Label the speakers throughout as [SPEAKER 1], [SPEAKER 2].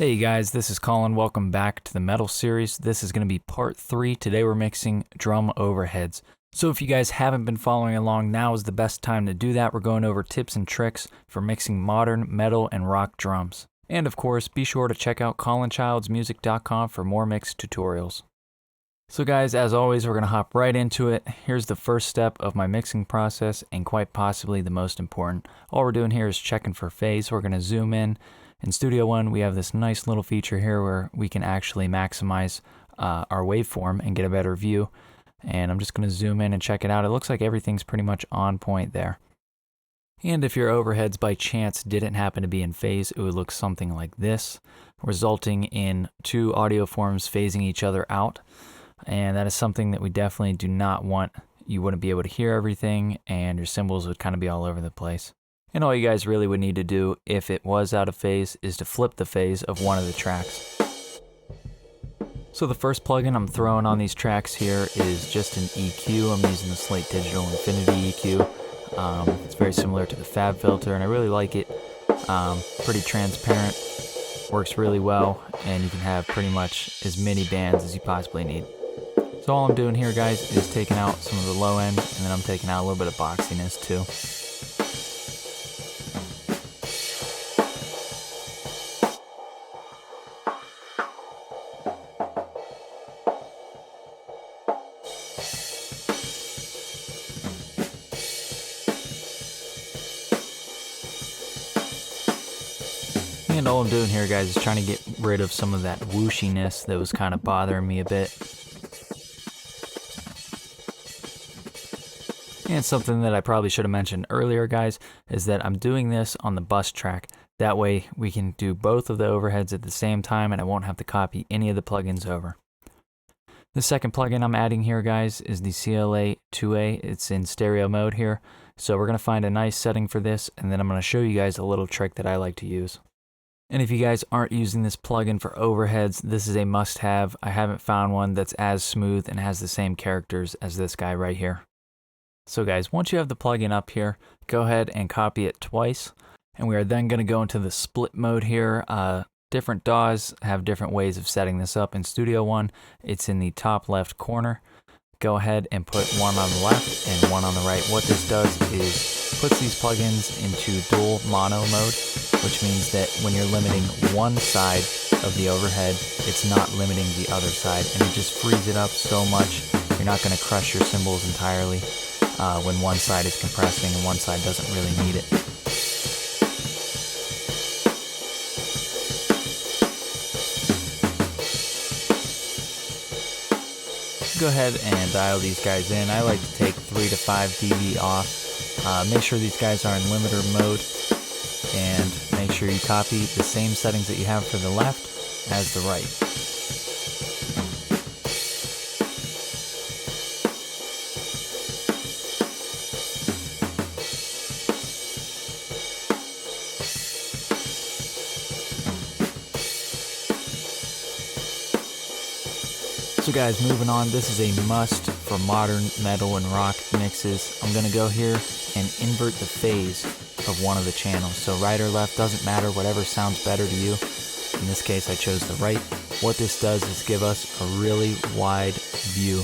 [SPEAKER 1] Hey guys, this is Colin. Welcome back to the metal series. This is going to be part 3. Today we're mixing drum overheads. So if you guys haven't been following along, now is the best time to do that. We're going over tips and tricks for mixing modern, metal, and rock drums. And of course, be sure to check out colinchildsmusic.com for more mix tutorials. So guys, as always, we're going to hop right into it. Here's the first step of my mixing process, and quite possibly the most important. All we're doing here is checking for phase. We're going to zoom in. In Studio One, we have this nice little feature here where we can actually maximize our waveform and get a better view. And I'm just going to zoom in and check it out. It looks like everything's pretty much on point there. And if your overheads by chance didn't happen to be in phase, it would look something like this, resulting in two audio forms phasing each other out. And that is something that we definitely do not want. You wouldn't be able to hear everything, and your cymbals would kind of be all over the place. And all you guys really would need to do if it was out of phase is to flip the phase of one of the tracks. So the first plugin I'm throwing on these tracks here is just an EQ. I'm using the Slate Digital Infinity EQ. It's very similar to the Fab filter, and I really like it. Pretty transparent, works really well, and you can have pretty much as many bands as you possibly need. So all I'm doing here, guys, is taking out some of the low end, and then I'm taking out a little bit of boxiness too. And all I'm doing here, guys, is trying to get rid of some of that whooshiness that was kind of bothering me a bit. And something that I probably should have mentioned earlier, guys, is that I'm doing this on the bus track. That way we can do both of the overheads at the same time, and I won't have to copy any of the plugins over. The second plugin I'm adding here, guys, is the CLA 2A. It's in stereo mode here. So we're going to find a nice setting for this, and then I'm going to show you guys a little trick that I like to use. And if you guys aren't using this plugin for overheads, this is a must-have. I haven't found one that's as smooth and has the same characters as this guy right here. So guys, once you have the plugin up here, go ahead and copy it twice. And we are then going to go into the split mode here. Different DAWs have different ways of setting this up. In Studio One, it's in the top left corner. Go ahead and put one on the left and one on the right. What this does is puts these plugins into dual mono mode, which means that when you're limiting one side of the overhead, it's not limiting the other side, and it just frees it up so much. You're not going to crush your cymbals entirely when one side is compressing and one side doesn't really need it. Go ahead and dial these guys in. I like to take 3 to 5 dB off. Make sure these guys are in limiter mode, and make sure you copy the same settings that you have for the left as the right. So guys, moving on, this is a must for modern metal and rock mixes. I'm going to go here and invert the phase of one of the channels. So right or left, doesn't matter, whatever sounds better to you. In this case, I chose the right. What this does is give us a really wide view.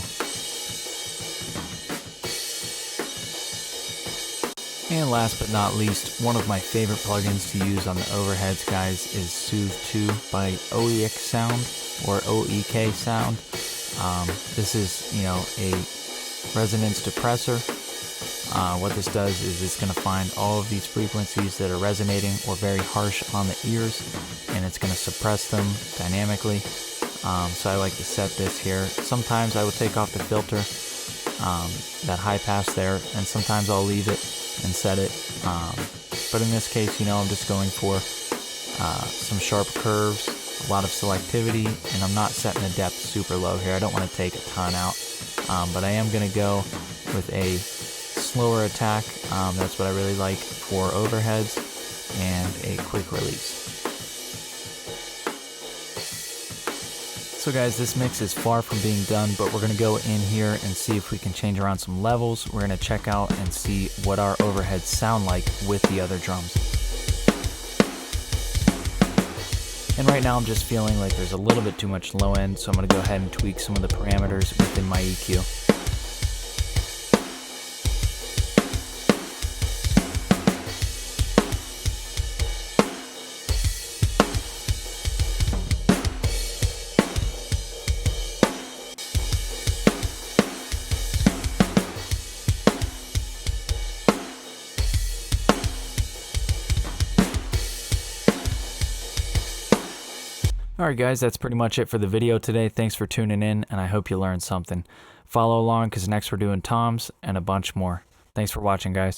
[SPEAKER 1] And last but not least, one of my favorite plugins to use on the overheads, guys, is Soothe 2 by OEK Sound or OEK Sound. This is, a resonance depressor. What this does is it's going to find all of these frequencies that are resonating or very harsh on the ears, and it's going to suppress them dynamically. So I like to set this here. Sometimes I will take off the filter, that high pass there, and sometimes I'll leave it and set it. But in this case, I'm just going for some sharp curves, a lot of selectivity, and I'm not setting the depth super low here. I don't want to take a ton out, but I am going to go with a slower attack. That's what I really like for overheads, and a quick release. So guys, this mix is far from being done, but we're going to go in here and see if we can change around some levels. We're going to check out and see what our overheads sound like with the other drums. And right now I'm just feeling like there's a little bit too much low end, so I'm going to go ahead and tweak some of the parameters within my EQ. Alright guys, that's pretty much it for the video today. Thanks for tuning in, and I hope you learned something. Follow along because next we're doing toms and a bunch more. Thanks for watching, guys.